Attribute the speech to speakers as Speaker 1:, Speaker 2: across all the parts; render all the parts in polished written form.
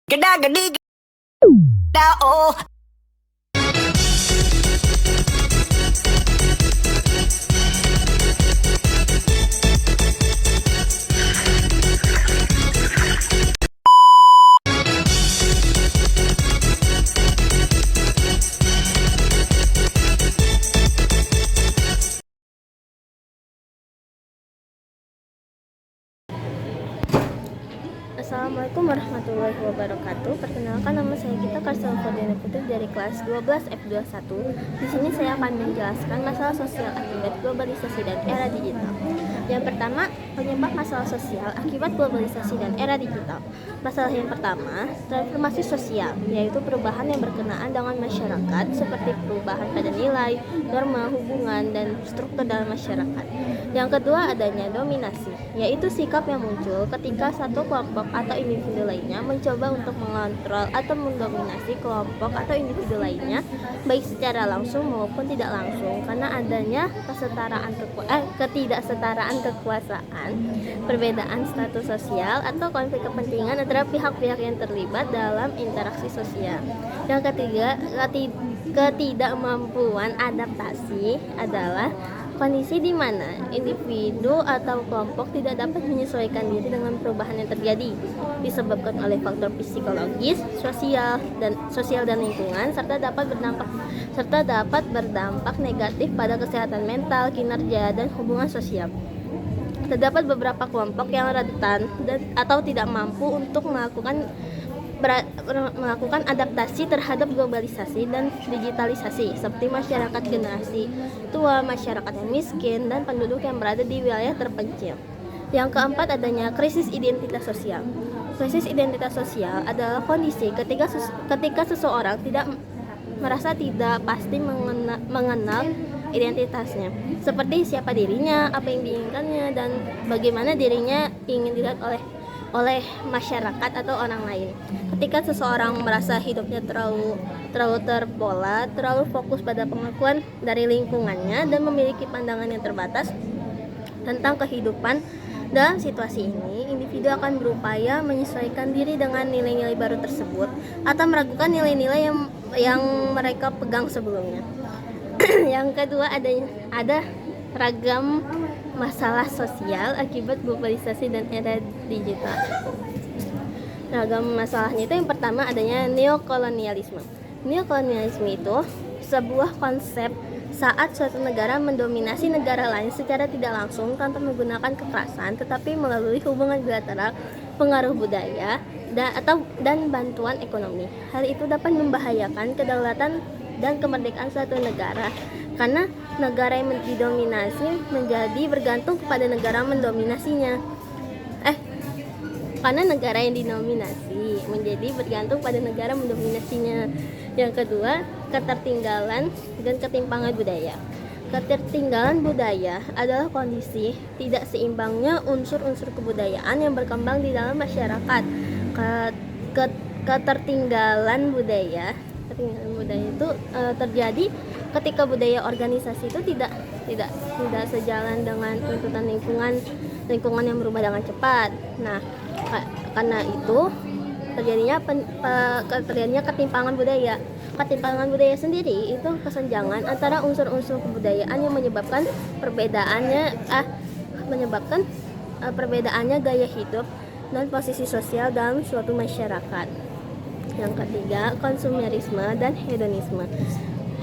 Speaker 1: Gada gadi gada oh.
Speaker 2: Assalamualaikum warahmatullahi wabarakatuh. Perkenalkan, nama saya Gita Karsel Fadina Putri dari kelas 12 F21. Di sini saya akan menjelaskan masalah sosial akibat globalisasi dan era digital. Yang pertama, penyebab masalah sosial akibat globalisasi dan era digital. Masalah yang pertama, transformasi sosial, yaitu perubahan yang berkenaan dengan masyarakat seperti perubahan pada nilai, norma, hubungan, dan struktur dalam masyarakat. Yang kedua, adanya dominasi, yaitu sikap yang muncul ketika satu kelompok atau individu lainnya mencoba untuk mengontrol atau mendominasi kelompok atau individu lainnya, baik secara langsung maupun tidak langsung, karena adanya ketidaksetaraan kekuasaan, perbedaan status sosial, atau konflik kepentingan antara pihak-pihak yang terlibat dalam interaksi sosial. Yang ketiga, ketidakmampuan adaptasi adalah kondisi di mana individu atau kelompok tidak dapat menyesuaikan diri dengan perubahan yang terjadi, disebabkan oleh faktor psikologis, sosial dan lingkungan, serta dapat berdampak negatif pada kesehatan mental, kinerja, dan hubungan sosial. Terdapat beberapa kelompok yang rentan atau tidak mampu untuk melakukan adaptasi terhadap globalisasi dan digitalisasi, seperti masyarakat generasi tua, masyarakat yang miskin, dan penduduk yang berada di wilayah terpencil. Yang keempat, adanya krisis identitas sosial. Krisis identitas sosial adalah kondisi ketika seseorang merasa tidak pasti mengenal identitasnya, seperti siapa dirinya, apa yang diinginkannya, dan bagaimana dirinya ingin dilihat oleh masyarakat atau orang lain. Ketika seseorang merasa hidupnya terlalu terpola, terlalu fokus pada pengakuan dari lingkungannya, dan memiliki pandangan yang terbatas tentang kehidupan. Dalam situasi ini, individu akan berupaya menyesuaikan diri dengan nilai-nilai baru tersebut atau meragukan nilai-nilai yang mereka pegang sebelumnya. Yang kedua, ada ragam masalah sosial akibat globalisasi dan era digital. Ragam masalahnya itu, yang pertama, adanya neokolonialisme. Neokolonialisme itu sebuah konsep saat suatu negara mendominasi negara lain secara tidak langsung tanpa menggunakan kekerasan, tetapi melalui hubungan bilateral, pengaruh budaya, dan bantuan ekonomi. Hal itu dapat membahayakan kedaulatan dan kemerdekaan suatu negara, karena negara yang didominasi menjadi bergantung kepada negara mendominasinya. Karena negara yang didominasi menjadi bergantung pada negara mendominasinya. Yang kedua, ketertinggalan dan ketimpangan budaya. Ketertinggalan budaya adalah kondisi tidak seimbangnya unsur-unsur kebudayaan yang berkembang di dalam masyarakat. Ketertinggalan budaya itu terjadi ketika budaya organisasi itu tidak sejalan dengan tuntutan lingkungan yang berubah dengan cepat. Nah, karena itu terjadinya ketimpangan budaya. Ketimpangan budaya sendiri itu kesenjangan antara unsur-unsur kebudayaan yang menyebabkan perbedaannya gaya hidup dan posisi sosial dalam suatu masyarakat. Yang ketiga, konsumerisme dan hedonisme.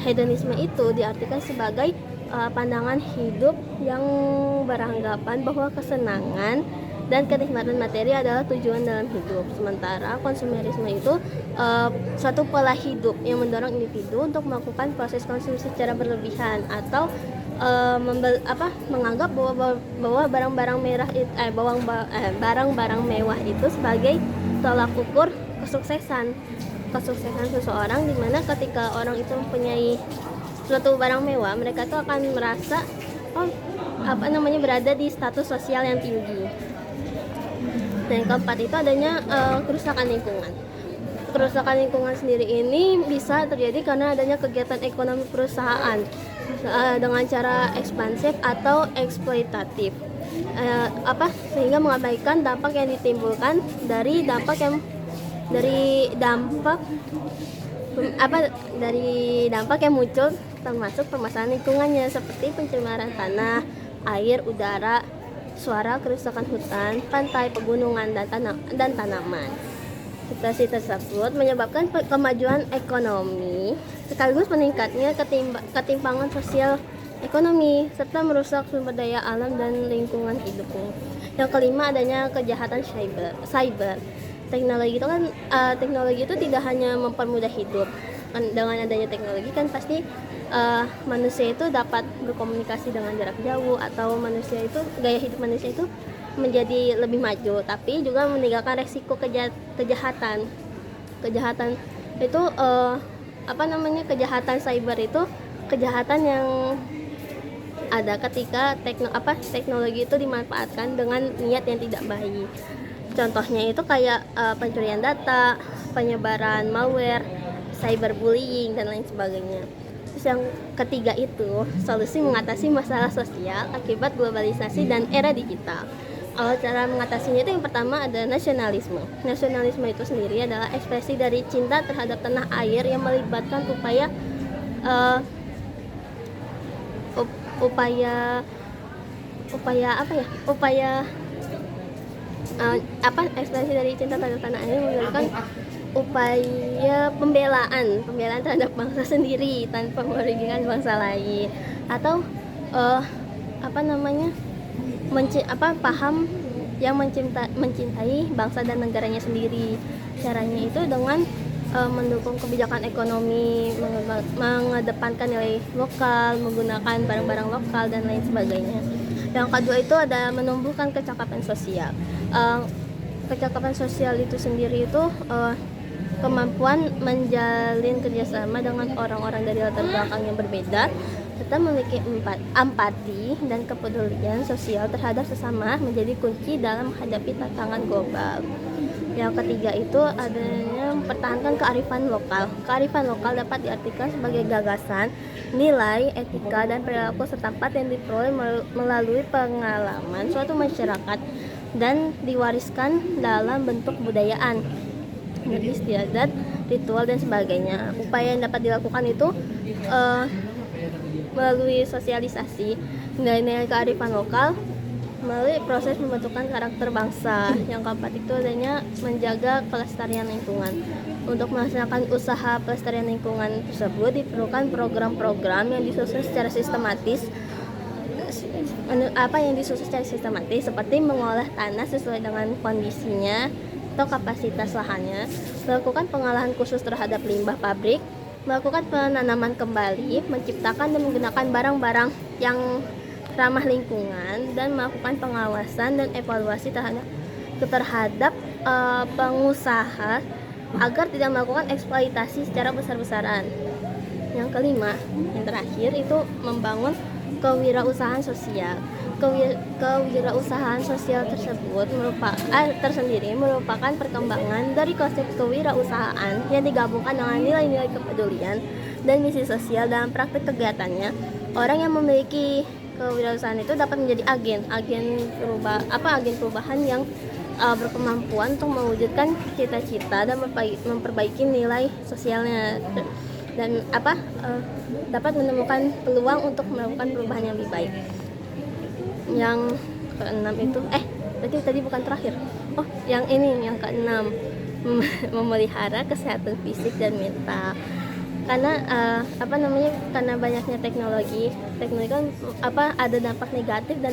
Speaker 2: Hedonisme itu diartikan sebagai pandangan hidup yang beranggapan bahwa kesenangan dan kenikmatan materi adalah tujuan dalam hidup. Sementara konsumerisme itu suatu pola hidup yang mendorong individu untuk melakukan proses konsumsi secara berlebihan atau menganggap bahwa barang-barang mewah itu sebagai tolak ukur kesuksesan seseorang, di mana ketika orang itu mempunyai suatu barang mewah, mereka tuh akan merasa berada di status sosial yang tinggi. Dan yang keempat itu adanya kerusakan lingkungan. Kerusakan lingkungan sendiri ini bisa terjadi karena adanya kegiatan ekonomi perusahaan dengan cara ekspansif atau eksploitatif, sehingga mengabaikan dampak yang ditimbulkan dari dampak yang dari dampak dari dampak yang muncul termasuk permasalahan lingkungannya seperti pencemaran tanah, air, udara, suara, kerusakan hutan, pantai, pegunungan, dan tanaman. Situasi tersebut menyebabkan kemajuan ekonomi sekaligus meningkatnya ketimpangan sosial ekonomi serta merusak sumber daya alam dan lingkungan hidup. Yang kelima, adanya kejahatan cyber. Teknologi itu tidak hanya mempermudah hidup. Dengan adanya teknologi kan pasti manusia itu dapat berkomunikasi dengan jarak jauh, atau gaya hidup manusia itu menjadi lebih maju, tapi juga meninggalkan resiko kejahatan itu kejahatan cyber itu kejahatan yang ada ketika teknologi itu dimanfaatkan dengan niat yang tidak baik. Contohnya itu kayak pencurian data, penyebaran malware, cyberbullying, dan lain sebagainya. Terus yang ketiga itu solusi mengatasi masalah sosial akibat globalisasi dan era digital. Cara mengatasinya itu yang pertama ada nasionalisme. Nasionalisme itu sendiri adalah ekspresi dari cinta terhadap tanah air yang melibatkan ekspresi dari cinta terhadap tanah air melibatkan upaya pembelaan terhadap bangsa sendiri tanpa merugikan bangsa lain, atau paham yang mencintai bangsa dan negaranya sendiri. Caranya itu dengan mendukung kebijakan ekonomi, mengedepankan nilai lokal, menggunakan barang-barang lokal, dan lain sebagainya. Yang kedua itu ada menumbuhkan kecakapan sosial. Kecakapan sosial itu sendiri itu kemampuan menjalin kerjasama dengan orang-orang dari latar belakang yang berbeda, serta memiliki empati dan kepedulian sosial terhadap sesama menjadi kunci dalam menghadapi tantangan global. Yang ketiga itu adanya mempertahankan kearifan lokal. Kearifan lokal dapat diartikan sebagai gagasan, nilai, etika, dan perilaku setempat yang diperoleh melalui pengalaman suatu masyarakat dan diwariskan dalam bentuk kebudayaan, istiadat, ritual, dan sebagainya. Upaya yang dapat dilakukan itu melalui sosialisasi nilai-nilai kearifan lokal melalui proses pembentukan karakter bangsa. Yang keempat itu adanya menjaga kelestarian lingkungan. Untuk melaksanakan usaha pelestarian lingkungan tersebut diperlukan program-program yang disusun secara sistematis seperti mengolah tanah sesuai dengan kondisinya atau kapasitas lahannya, melakukan pengolahan khusus terhadap limbah pabrik, melakukan penanaman kembali, menciptakan dan menggunakan barang-barang yang ramah lingkungan, dan melakukan pengawasan dan evaluasi terhadap pengusaha agar tidak melakukan eksploitasi secara besar-besaran. Yang kelima, yang terakhir itu membangun kewirausahaan sosial. Kewirausahaan sosial tersebut merupakan perkembangan dari konsep kewirausahaan yang digabungkan dengan nilai-nilai kepedulian dan misi sosial dalam praktik kegiatannya. Orang yang memiliki kewirausahaan itu dapat menjadi agen perubahan yang berkemampuan untuk mewujudkan cita-cita dan memperbaiki nilai sosialnya, dan dapat menemukan peluang untuk melakukan perubahan yang lebih baik. Yang keenam itu tadi bukan terakhir. Yang keenam, memelihara kesehatan fisik dan mental. Karena karena banyaknya teknologi kan ada dampak negatif dan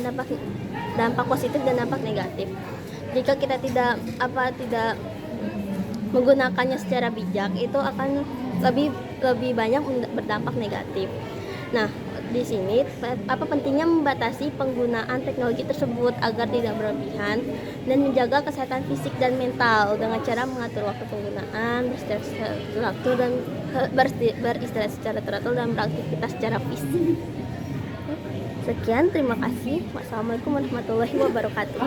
Speaker 2: dampak positif dan dampak negatif. Jika kita tidak menggunakannya secara bijak, itu akan lebih banyak berdampak negatif. Nah, di sini pentingnya membatasi penggunaan teknologi tersebut agar tidak berlebihan dan menjaga kesehatan fisik dan mental dengan cara mengatur waktu penggunaan, beristirahat secara teratur dan beraktivitas secara fisik. Sekian, terima kasih. Wassalamualaikum warahmatullahi wabarakatuh.